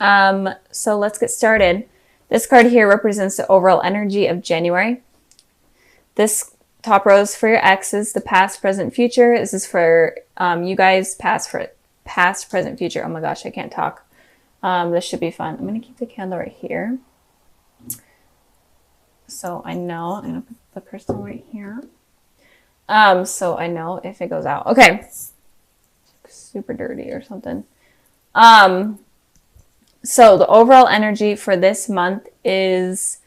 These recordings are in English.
So let's get started. This card here represents the overall energy of January. This top row is for your exes, the past, present, future. This is for you guys, past, present, future. Oh my gosh, I can't talk. This should be fun. I'm going to keep the candle right here. So I know, I'm going to put the crystal right here. So I know if it goes out. Okay. Super dirty or something. So the overall energy for this month is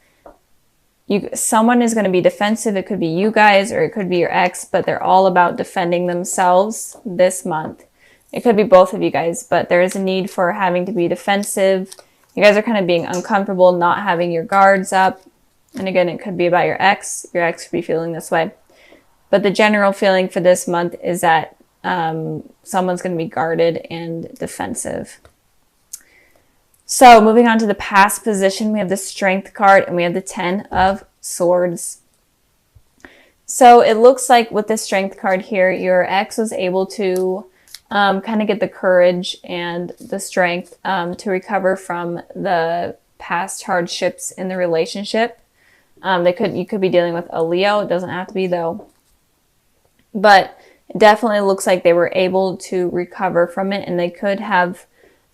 someone is going to be defensive. It could be you guys or it could be your ex, but they're all about defending themselves this month. It could be both of you guys, but there is a need for having to be defensive. You guys are kind of being uncomfortable, not having your guards up. And again, it could be about your ex. Your ex could be feeling this way. But the general feeling for this month is that someone's going to be guarded and defensive. So moving on to the past position, we have the Strength card and we have the 10 of Swords. So it looks like with the Strength card here, your ex was able to kind of get the courage and the strength to recover from the past hardships in the relationship. You could be dealing with a Leo. It doesn't have to be though. But it definitely looks like they were able to recover from it, and they could have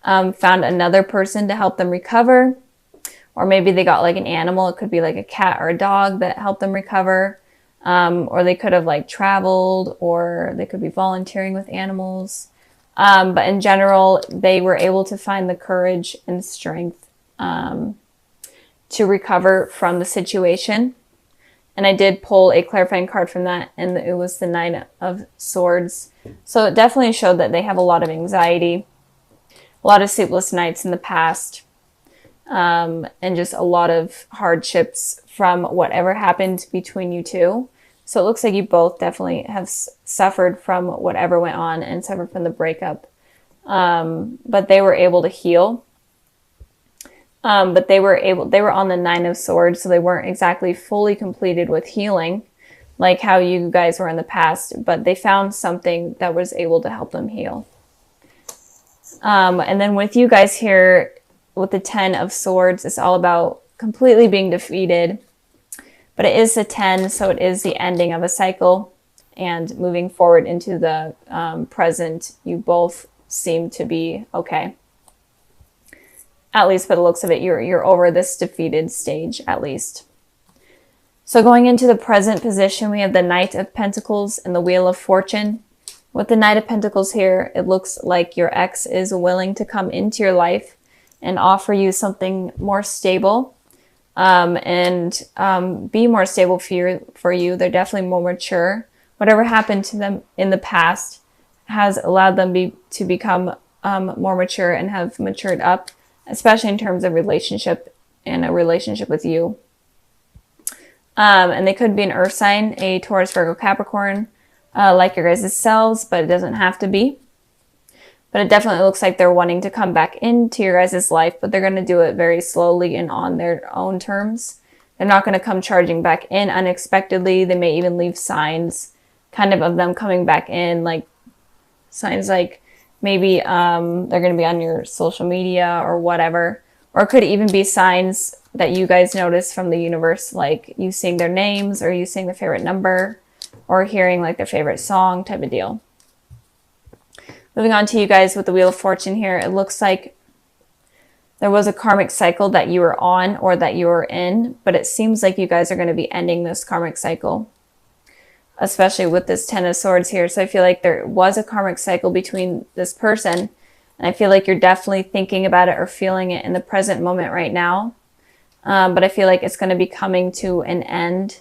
found another person to help them recover. Or maybe they got like an animal. It could be like a cat or a dog that helped them recover. Or they could have like traveled, or they could be volunteering with animals. But in general, they were able to find the courage and strength to recover from the situation. And I did pull a clarifying card from that, and it was the 9 of Swords. So it definitely showed that they have a lot of anxiety, a lot of sleepless nights in the past, and just a lot of hardships from whatever happened between you two. So it looks like you both definitely have suffered from whatever went on and suffered from the breakup. But they were able to heal. But they were on the 9 of Swords, so they weren't exactly fully completed with healing like how you guys were in the past, but they found something that was able to help them heal. And then with you guys here, with the 10 of Swords, it's all about completely being defeated, but it is a 10, so it is the ending of a cycle and moving forward into the present. You both seem to be okay. At least by the looks of it, you're over this defeated stage, at least. So going into the present position, we have the Knight of Pentacles and the Wheel of Fortune. With the Knight of Pentacles here, it looks like your ex is willing to come into your life and offer you something more stable and be more stable for you. They're definitely more mature. Whatever happened to them in the past has allowed them to become more mature and have matured up, especially in terms of relationship and a relationship with you. And they could be an earth sign, a Taurus, Virgo, Capricorn, like your guys' selves, but it doesn't have to be. But it definitely looks like they're wanting to come back into your guys' life, but they're going to do it very slowly and on their own terms. They're not going to come charging back in unexpectedly. They may even leave signs kind of them coming back in, like signs like maybe they're going to be on your social media or whatever. Or it could even be signs that you guys notice from the universe, like you seeing their names or you seeing their favorite number or hearing like their favorite song type of deal. Moving on to you guys with the Wheel of Fortune here, it looks like there was a karmic cycle that you were on or that you were in, but it seems like you guys are going to be ending this karmic cycle, especially with this 10 of Swords here. So I feel like there was a karmic cycle between this person, and I feel like you're definitely thinking about it or feeling it in the present moment right now. But I feel like it's going to be coming to an end.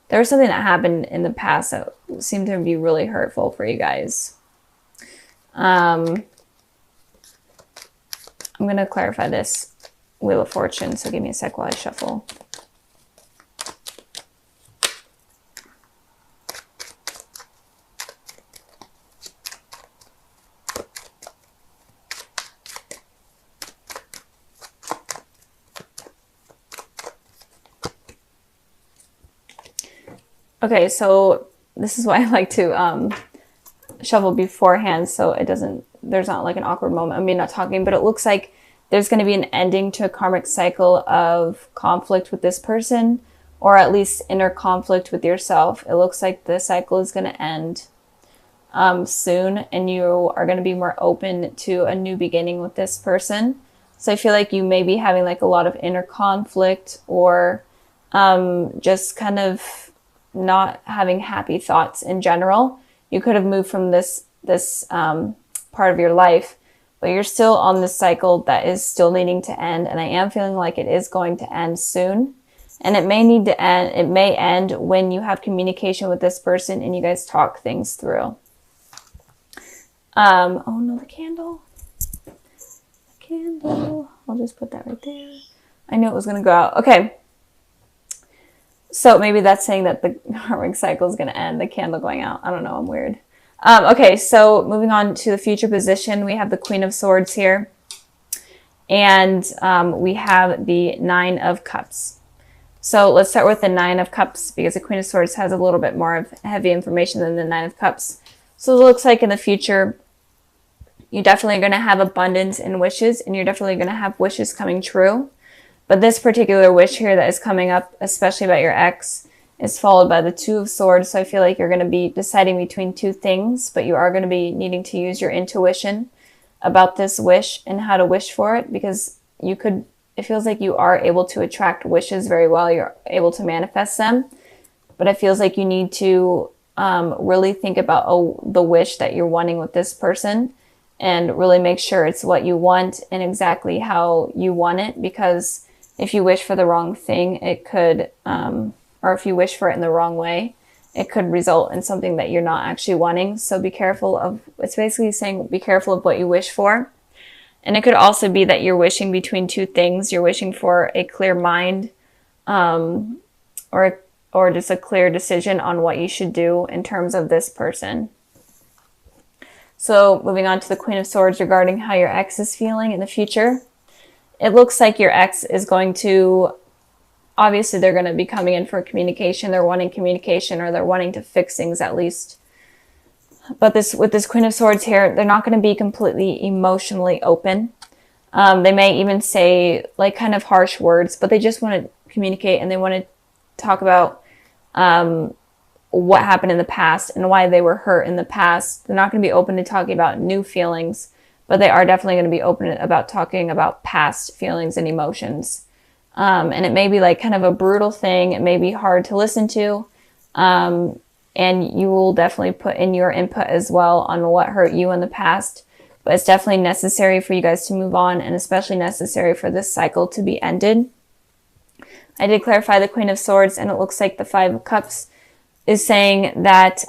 There was something that happened in the past that seemed to be really hurtful for you guys. I'm going to clarify this Wheel of Fortune, so give me a sec while I shuffle. Okay, so this is why I like to shuffle beforehand, so it doesn't, there's not like an awkward moment of me not talking, but it looks like there's going to be an ending to a karmic cycle of conflict with this person, or at least inner conflict with yourself. It looks like the cycle is going to end soon, and you are going to be more open to a new beginning with this person. So I feel like you may be having like a lot of inner conflict, or just kind of not having happy thoughts in general. You could have moved from this part of your life, but you're still on this cycle that is still needing to end. And I am feeling like it is going to end soon. And it may need to end. It may end when you have communication with this person and you guys talk things through. Oh no, the candle. The candle. I'll just put that right there. I knew it was going to go out. Okay. So maybe that's saying that the karmic cycle is going to end, the candle going out. I don't know. I'm weird. Okay. So moving on to the future position, we have the Queen of Swords here. And we have the Nine of Cups. So let's start with the Nine of Cups, because the Queen of Swords has a little bit more of heavy information than the Nine of Cups. So it looks like in the future, you're definitely going to have abundance in wishes, and you're definitely going to have wishes coming true. But this particular wish here that is coming up, especially about your ex, is followed by the Two of Swords. So I feel like you're going to be deciding between two things, but you are going to be needing to use your intuition about this wish and how to wish for it, because it feels like you are able to attract wishes very well. You're able to manifest them, but it feels like you need to really think about the wish that you're wanting with this person, and really make sure it's what you want and exactly how you want it. Because if you wish for the wrong thing, it could, or if you wish for it in the wrong way, it could result in something that you're not actually wanting. So be careful of, it's basically saying be careful of what you wish for. And it could also be that you're wishing between two things. You're wishing for a clear mind, or just a clear decision on what you should do in terms of this person. So moving on to the Queen of Swords regarding how your ex is feeling in the future. It looks like your ex is going to, obviously they're going to be coming in for communication. They're wanting communication, or they're wanting to fix things at least. But with this Queen of Swords here, they're not going to be completely emotionally open. They may even say like kind of harsh words, but they just want to communicate, and they want to talk about what happened in the past and why they were hurt in the past. They're not going to be open to talking about new feelings, but they are definitely going to be open about talking about past feelings and emotions. And it may be like kind of a brutal thing. It may be hard to listen to. And you will definitely put in your input as well on what hurt you in the past. But it's definitely necessary for you guys to move on, and especially necessary for this cycle to be ended. I did clarify the Queen of Swords, and it looks like the Five of Cups is saying that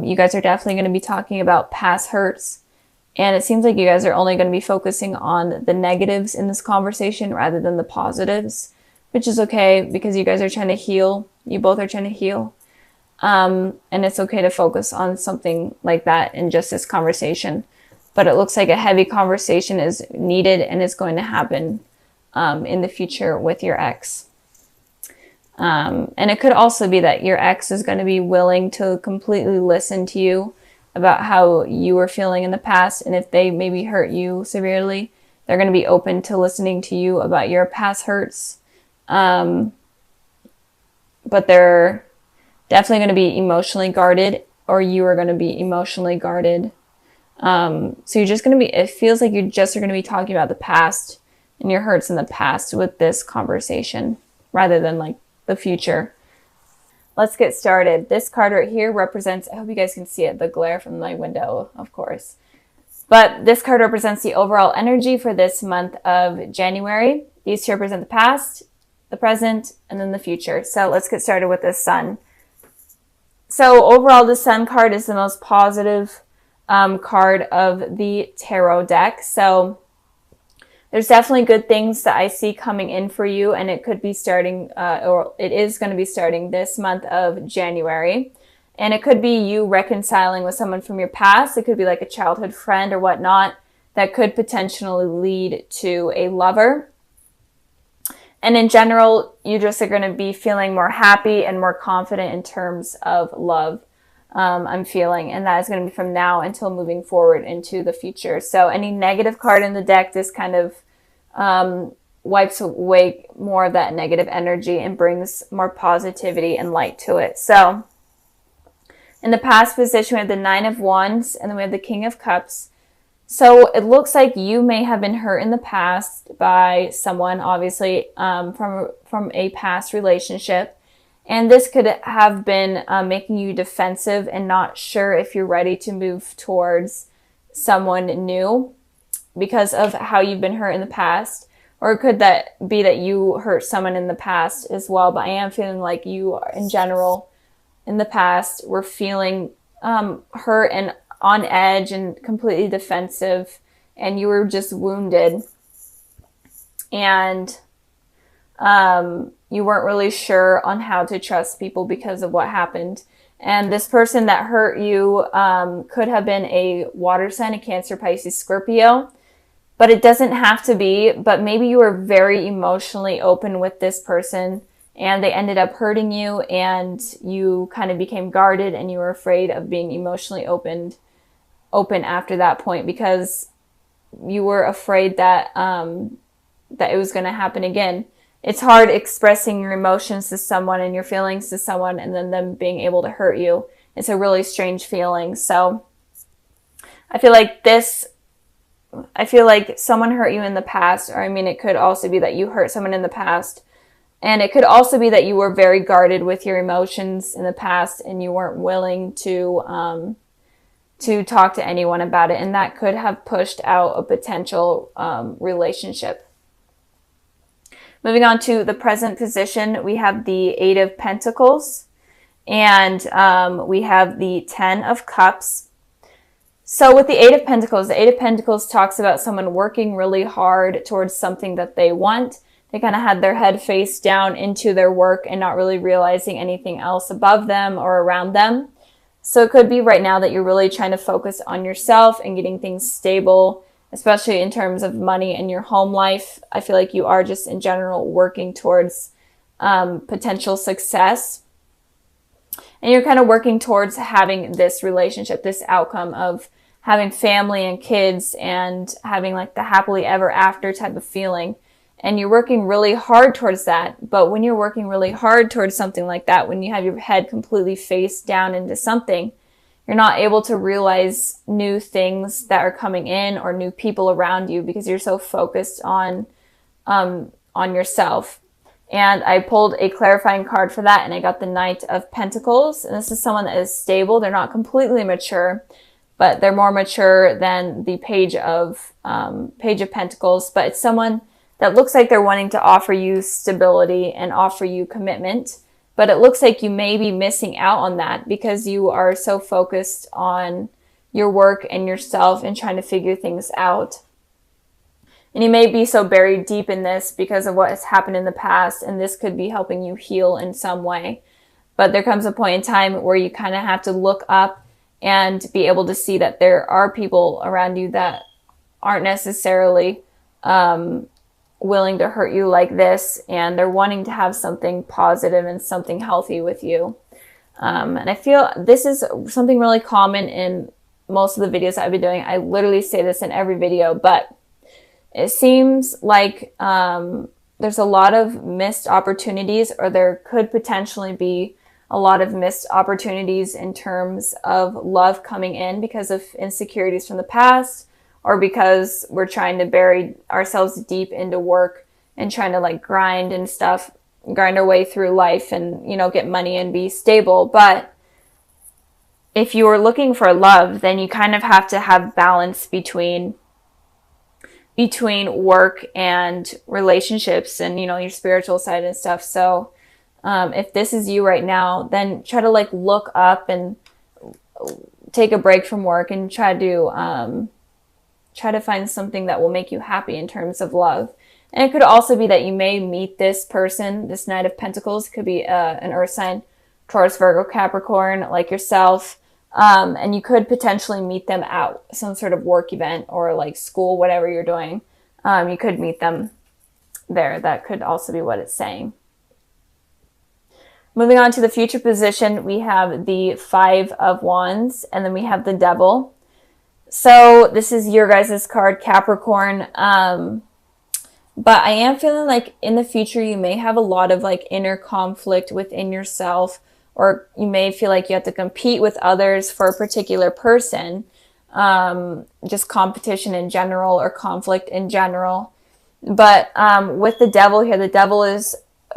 you guys are definitely going to be talking about past hurts. And it seems like you guys are only going to be focusing on the negatives in this conversation rather than the positives, which is okay, because you guys are trying to heal. You both are trying to heal. And it's okay to focus on something like that in just this conversation. But it looks like a heavy conversation is needed, and it's going to happen in the future with your ex. And it could also be that your ex is going to be willing to completely listen to you about how you were feeling in the past. And if they maybe hurt you severely, they're going to be open to listening to you about your past hurts. But they're definitely going to be emotionally guarded, or you are going to be emotionally guarded. So you're just going to be, it feels like you just are going to be talking about the past and your hurts in the past with this conversation, rather than like the future. Let's get started. This card right here represents, I hope you guys can see it, the glare from my window, of course. But this card represents the overall energy for this month of January. These two represent the past, the present, and then the future. So let's get started with the Sun. So overall, the Sun card is the most positive card of the tarot deck. So there's definitely good things that I see coming in for you, and it could be starting, or it is going to be starting this month of January. And it could be you reconciling with someone from your past. It could be like a childhood friend or whatnot that could potentially lead to a lover. And in general, you just are going to be feeling more happy and more confident in terms of love. I'm feeling, and that is going to be from now until moving forward into the future. So any negative card in the deck, this kind of wipes away more of that negative energy and brings more positivity and light to it. So in the past position, we have the Nine of Wands, and then we have the King of Cups. So it looks like you may have been hurt in the past by someone, obviously, from a past relationship. And this could have been making you defensive and not sure if you're ready to move towards someone new because of how you've been hurt in the past. Or could that be that you hurt someone in the past as well? But I am feeling like you are, in general, in the past, were feeling hurt and on edge and completely defensive, and you were just wounded. And you weren't really sure on how to trust people because of what happened. And this person that hurt you could have been a water sign, a Cancer, Pisces, Scorpio. But it doesn't have to be, but maybe you were very emotionally open with this person and they ended up hurting you and you kind of became guarded and you were afraid of being emotionally open after that point because you were afraid that that it was going to happen again. It's hard expressing your emotions to someone and your feelings to someone and then them being able to hurt you. It's a really strange feeling. So I feel like someone hurt you in the past, or I mean, it could also be that you hurt someone in the past. And it could also be that you were very guarded with your emotions in the past and you weren't willing to talk to anyone about it. And that could have pushed out a potential relationship. Moving on to the present position, we have the Eight of Pentacles and we have the Ten of Cups. So with the Eight of Pentacles talks about someone working really hard towards something that they want. They kind of had their head face down into their work and not really realizing anything else above them or around them. So it could be right now that you're really trying to focus on yourself and getting things stable, especially in terms of money and your home life. I feel like you are just in general working towards potential success. And you're kind of working towards having this relationship, this outcome of having family and kids and having like the happily ever after type of feeling. And you're working really hard towards that. But when you're working really hard towards something like that, when you have your head completely face down into something, you're not able to realize new things that are coming in or new people around you because you're so focused on yourself. And I pulled a clarifying card for that and I got the Knight of Pentacles. And this is someone that is stable. They're not completely mature, but they're more mature than the Page of Pentacles. But it's someone that looks like they're wanting to offer you stability and offer you commitment. But it looks like you may be missing out on that because you are so focused on your work and yourself and trying to figure things out. And you may be so buried deep in this because of what has happened in the past, and this could be helping you heal in some way. But there comes a point in time where you kind of have to look up and be able to see that there are people around you that aren't necessarily willing to hurt you like this, and they're wanting to have something positive and something healthy with you. And I feel this is something really common in most of the videos I've been doing. I literally say this in every video, but it seems like there's a lot of missed opportunities, or there could potentially be a lot of missed opportunities in terms of love coming in because of insecurities from the past, or because we're trying to bury ourselves deep into work and trying to like grind and stuff, grind our way through life and, you know, get money and be stable. But if you are looking for love, then you kind of have to have balance between work and relationships and, you know, your spiritual side and stuff. So if this is you right now, then try to like look up and take a break from work and try to find something that will make you happy in terms of love. And it could also be that you may meet this person, this Knight of Pentacles. It could be an earth sign, Taurus, Virgo, Capricorn, like yourself. And you could potentially meet them at some sort of work event or like school, whatever you're doing. You could meet them there. That could also be what it's saying. Moving on to the future position, we have the Five of Wands, and then we have the Devil. So this is your guys' card, Capricorn. But I am feeling like in the future, you may have a lot of like inner conflict within yourself, or you may feel like you have to compete with others for a particular person. Just competition in general or conflict in general. But with the devil here, the devil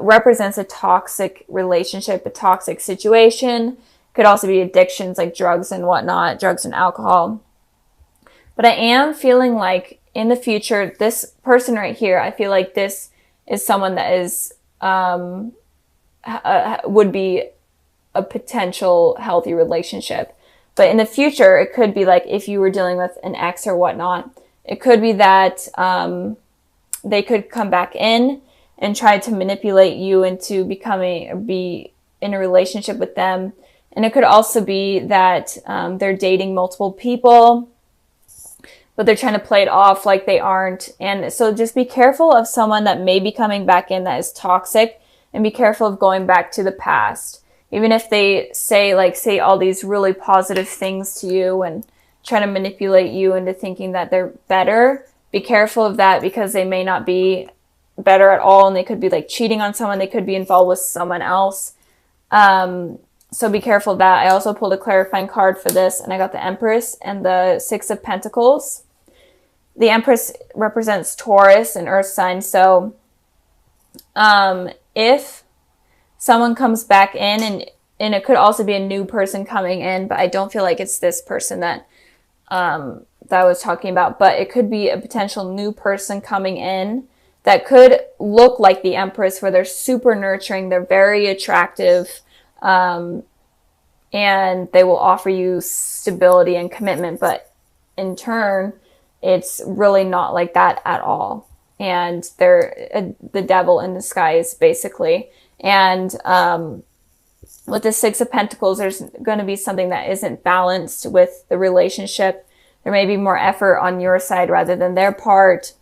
represents a toxic relationship, a toxic situation. Could also be addictions like drugs and whatnot, drugs and alcohol. But I am feeling like in the future, this person right here, I feel like this is someone that is would be a potential healthy relationship. But in the future, it could be like if you were dealing with an ex or whatnot, it could be that they could come back in and try to manipulate you into be in a relationship with them. And it could also be that they're dating multiple people, but they're trying to play it off like they aren't. And so just be careful of someone that may be coming back in that is toxic, and be careful of going back to the past. Even if they say all these really positive things to you and try to manipulate you into thinking that they're better, be careful of that, because they may not be better at all, and they could be like cheating on someone. They could be involved with someone else. So be careful of that. I also pulled a clarifying card for this, and I got the Empress and the Six of Pentacles. The Empress represents Taurus and Earth sign. So if someone comes back in, and it could also be a new person coming in, but I don't feel like it's this person that I was talking about, but it could be a potential new person coming in that could look like the Empress, where they're super nurturing, they're very attractive, and they will offer you stability and commitment, but in turn, it's really not like that at all. And they're the devil in disguise, basically. And with the Six of Pentacles, there's going to be something that isn't balanced with the relationship. There may be more effort on your side rather than their part,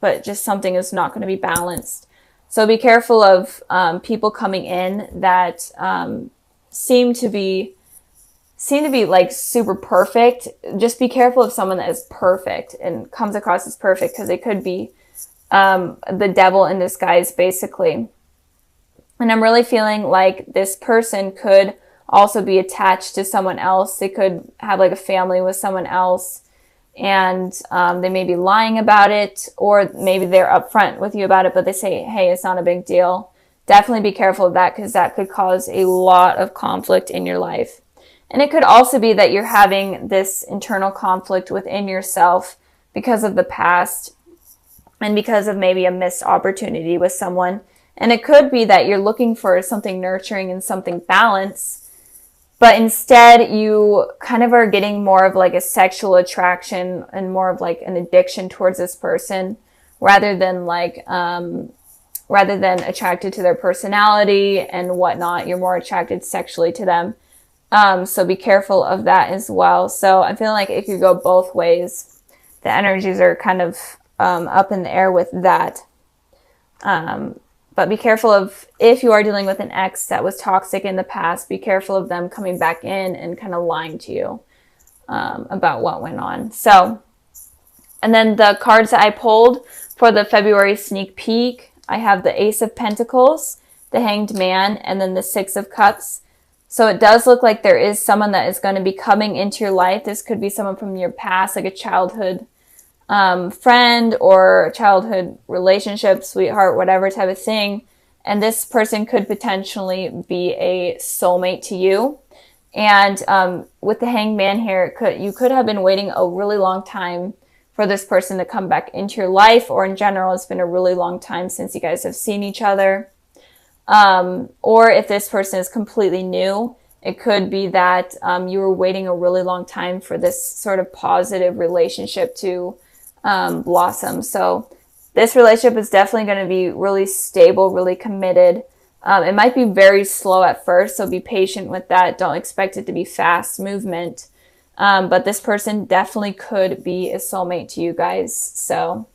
but just something is not going to be balanced. So be careful of people coming in that seem to be like super perfect. Just be careful of someone that is perfect and comes across as perfect, because they could be the devil in disguise, basically. And I'm really feeling like this person could also be attached to someone else. They could have like a family with someone else, and they may be lying about it, or maybe they're upfront with you about it, but they say, hey, it's not a big deal. Definitely be careful of that, because that could cause a lot of conflict in your life. And it could also be that you're having this internal conflict within yourself because of the past, and because of maybe a missed opportunity with someone. And it could be that you're looking for something nurturing and something balanced, but instead you kind of are getting more of like a sexual attraction and more of like an addiction towards this person, rather than attracted to their personality and whatnot. You're more attracted sexually to them. So be careful of that as well. So I'm feeling like it could go both ways. The energies are kind of up in the air with that. But be careful of, if you are dealing with an ex that was toxic in the past, be careful of them coming back in and kind of lying to you about what went on. So, and then the cards that I pulled for the February sneak peek, I have the Ace of Pentacles, the Hanged Man, and then the Six of Cups. So it does look like there is someone that is going to be coming into your life. This could be someone from your past, like a childhood friend or childhood relationship, sweetheart, whatever type of thing. And this person could potentially be a soulmate to you. And with the Hanged Man here, you could have been waiting a really long time for this person to come back into your life, or in general, it's been a really long time since you guys have seen each other. Or if this person is completely new, it could be that you were waiting a really long time for this sort of positive relationship to blossom. So this relationship is definitely going to be really stable, really committed. It might be very slow at first, so be patient with that. Don't expect it to be fast movement. But this person definitely could be a soulmate to you guys. So